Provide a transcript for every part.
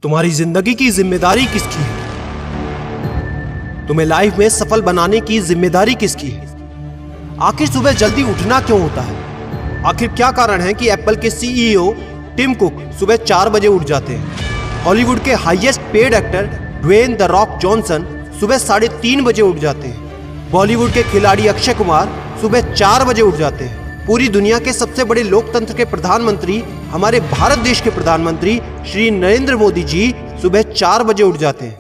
तुम्हारी जिंदगी की जिम्मेदारी किसकी है? तुम्हें लाइफ में सफल बनाने की जिम्मेदारी किसकी है? आखिर सुबह जल्दी उठना क्यों होता है? आखिर क्या कारण है कि एप्पल के सीईओ टिम कुक सुबह 4 बजे उठ जाते हैं? हॉलीवुड के highest paid actor Dwayne the Rock Johnson सुबह 3:30 बजे उठ जाते हैं। बॉलीवुड के खिलाड़ी अक्षय कुमार सुबह 4 बजे उठ जाते हैं। पूरी दुनिया के सबसे बड़े लोकतंत्र के प्रधानमंत्री, हमारे भारत देश के प्रधानमंत्री श्री नरेंद्र मोदी जी सुबह 4 बजे उठ जाते हैं।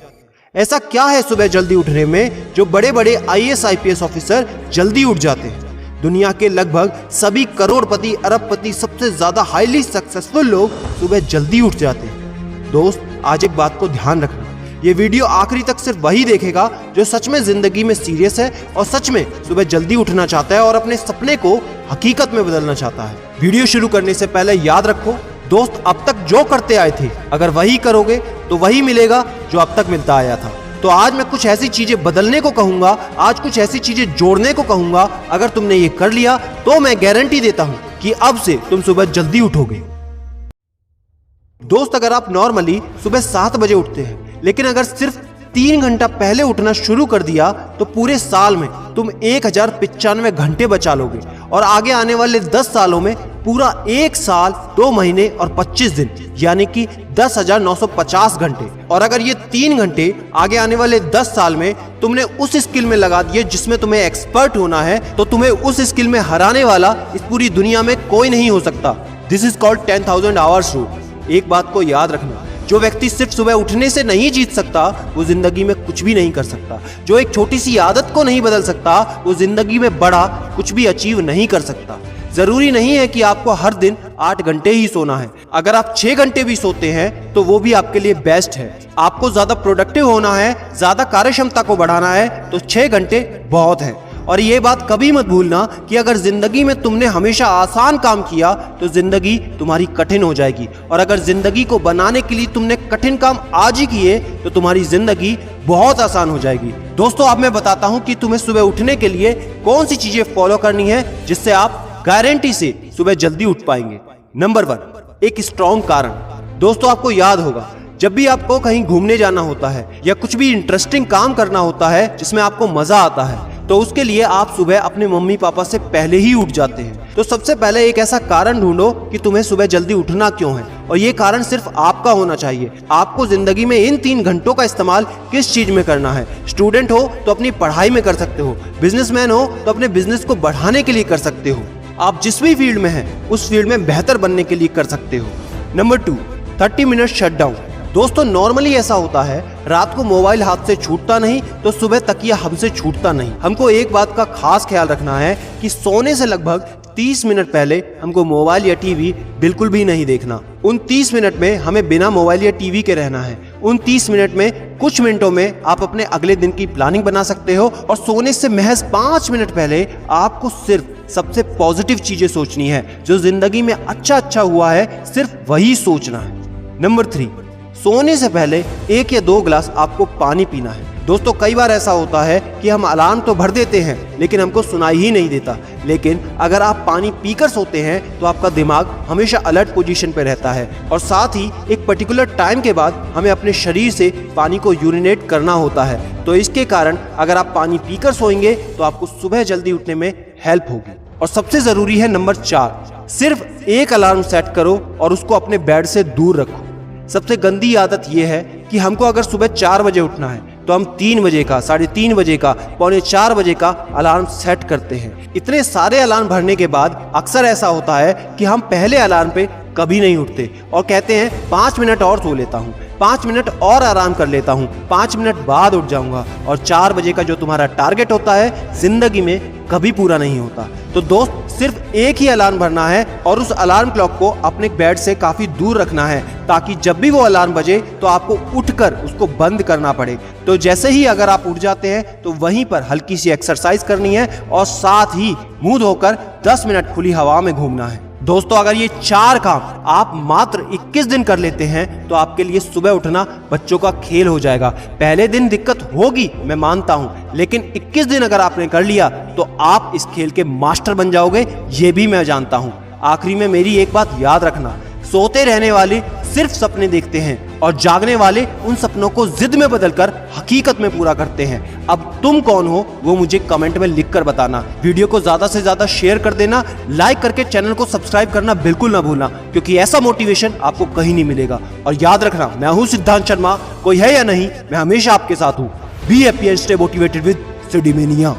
ऐसा क्या है सुबह जल्दी उठने में जो बड़े बड़े आईएएस आईपीएस ऑफिसर जल्दी उठ जाते हैं? दुनिया के लगभग सभी करोड़पति, अरबपति, सबसे ज्यादा हाईली सक्सेसफुल लोग सुबह जल्दी उठ जाते हैं। दोस्त, आज एक बात को ध्यान रखना, ये वीडियो आखिरी तक सिर्फ वही देखेगा जो सच में जिंदगी में सीरियस है और सच में सुबह जल्दी उठना चाहता है और अपने सपने को हकीकत में बदलना चाहता है। वीडियो शुरू करने से पहले याद रखो दोस्त, अब तक जो करते आए थे अगर वही करोगे तो वही मिलेगा जो अब तक मिलता आया था। तो आज मैं कुछ ऐसी चीजें बदलने को कहूंगा, आज कुछ ऐसी चीजें जोड़ने को कहूंगा। अगर तुमने ये कर लिया तो मैं गारंटी देता हूं कि अब से तुम सुबह जल्दी उठोगे। दोस्त, अगर आप नॉर्मली सुबह 7 बजे उठते हैं लेकिन अगर सिर्फ 3 घंटा पहले उठना शुरू कर दिया तो पूरे साल में तुम 1095 घंटे बचा लोगे और आगे आने वाले 10 सालों में पूरा 1 साल 2 महीने और 25 दिन यानी कि 10,950 घंटे। और अगर ये 3 घंटे आगे आने वाले 10 साल में तुमने उस स्किल में लगा दिए जिसमें तुम्हें एक्सपर्ट होना है तो तुम्हें उस स्किल में हराने वाला इस पूरी दुनिया में कोई नहीं हो सकता। This is called 10,000 hours rule. एक बात को याद रखना, जो व्यक्ति सिर्फ सुबह उठने से नहीं जीत सकता वो जिंदगी में कुछ भी नहीं कर सकता। जो एक छोटी सी आदत को नहीं बदल सकता वो जिंदगी में बड़ा कुछ भी अचीव नहीं कर सकता। जरूरी नहीं है कि आपको हर दिन 8 घंटे ही सोना है। अगर आप 6 घंटे भी सोते हैं तो वो भी आपके लिए बेस्ट है। आपको ज्यादा प्रोडक्टिव होना है, ज्यादा कार्यक्षमता को बढ़ाना है तो 6 घंटे बहुत है। और ये बात कभी मत भूलना कि अगर जिंदगी में तुमने हमेशा आसान काम किया तो जिंदगी तुम्हारी कठिन हो जाएगी और अगर जिंदगी को बनाने के लिए तुमने कठिन काम आज ही किए तो तुम्हारी जिंदगी बहुत आसान हो जाएगी। दोस्तों, अब मैं बताता हूं कि तुम्हें सुबह उठने के लिए कौन सी चीजें फॉलो करनी है जिससे आप गारंटी से सुबह जल्दी उठ पाएंगे। नंबर 1, एक स्ट्रॉन्ग कारण। दोस्तों, आपको याद होगा जब भी आपको कहीं घूमने जाना होता है या कुछ भी इंटरेस्टिंग काम करना होता है जिसमें आपको मजा आता है तो उसके लिए आप सुबह अपने मम्मी पापा से पहले ही उठ जाते हैं। तो सबसे पहले एक ऐसा कारण ढूंढो कि तुम्हें सुबह जल्दी उठना क्यों है और ये कारण सिर्फ आपका होना चाहिए। आपको जिंदगी में इन 3 घंटों का इस्तेमाल किस चीज में करना है? स्टूडेंट हो तो अपनी पढ़ाई में कर सकते हो, बिजनेसमैन हो तो अपने बिजनेस को बढ़ाने के लिए कर सकते हो, आप जिस भी फील्ड में हैं उस फील्ड में बेहतर बनने के लिए कर सकते हो। Number 2, 30 minute shutdown. दोस्तों, नॉर्मली ऐसा होता है रात को मोबाइल हाथ से छूटता नहीं तो सुबह तकिया हमसे छूटता नहीं। हमको एक बात का खास ख्याल रखना है कि सोने से लगभग 30 मिनट पहले हमको मोबाइल या टीवी बिल्कुल भी नहीं देखना। उन 30 मिनट में हमें बिना मोबाइल या टीवी के रहना है। उन 30 मिनट में कुछ मिनटों में आप अपने अगले दिन की प्लानिंग बना सकते हो और सोने से महज 5 मिनट पहले आपको सिर्फ सबसे पॉजिटिव चीजें सोचनी है। जो जिंदगी में अच्छा हुआ है सिर्फ वही सोचना है। नंबर 3, सोने से पहले 1 या 2 गिलास आपको पानी पीना है। दोस्तों, कई बार ऐसा होता है कि हम अलार्म तो भर देते हैं लेकिन हमको सुनाई ही नहीं देता। लेकिन अगर आप पानी पीकर सोते हैं तो आपका दिमाग हमेशा अलर्ट पोजीशन पे रहता है और साथ ही एक पर्टिकुलर टाइम के बाद हमें अपने शरीर से पानी को यूरिनेट करना होता है। तो इसके कारण अगर आप पानी पीकर सोएंगे तो आपको सुबह जल्दी उठने में हेल्प होगी। और सबसे जरूरी है नंबर 4, सिर्फ एक अलार्म सेट करो और उसको अपने बेड से दूर रखो। सबसे गंदी आदत यह है कि हमको अगर सुबह 4 बजे उठना है तो हम 3 बजे का, 3:30 बजे का, 3:45 बजे का अलार्म सेट करते हैं। इतने सारे अलार्म भरने के बाद अक्सर ऐसा होता है कि हम पहले अलार्म पे कभी नहीं उठते और कहते हैं 5 मिनट और सो लेता हूँ, 5 मिनट और आराम कर लेता हूँ, 5 मिनट बाद उठ जाऊंगा। और 4 बजे का जो तुम्हारा टारगेट होता है जिंदगी में कभी पूरा नहीं होता। तो दोस्त, सिर्फ एक ही अलार्म भरना है और उस अलार्म क्लॉक को अपने बेड से काफी दूर रखना है ताकि जब भी वो अलार्म बजे तो आपको उठकर उसको बंद करना पड़े। तो जैसे ही अगर आप उठ जाते हैं तो वहीं पर हल्की सी एक्सरसाइज करनी है और साथ ही मुंह धोकर 10 मिनट खुली हवा में घूमना है। दोस्तों, अगर ये 4 काम आप मात्र 21 दिन कर लेते हैं तो आपके लिए सुबह उठना बच्चों का खेल हो जाएगा। पहले दिन दिक्कत होगी, मैं मानता हूं, लेकिन 21 दिन अगर आपने कर लिया तो आप इस खेल के मास्टर बन जाओगे, ये भी मैं जानता हूं। आखिरी में मेरी एक बात याद रखना, सोते रहने वाले सिर्फ सपने देखते हैं और जागने वाले उन सपनों को जिद में बदलकर हकीकत में पूरा करते हैं। अब तुम कौन हो वो मुझे कमेंट में लिखकर बताना। वीडियो को ज्यादा से ज्यादा शेयर कर देना, लाइक करके चैनल को सब्सक्राइब करना बिल्कुल ना भूलना, क्योंकि ऐसा मोटिवेशन आपको कहीं नहीं मिलेगा। और याद रखना, मैं हूं सिद्धांत शर्मा, कोई है या नहीं, मैं हमेशा आपके साथ हूं। Be happy and stay motivated with सिडीमेनिया।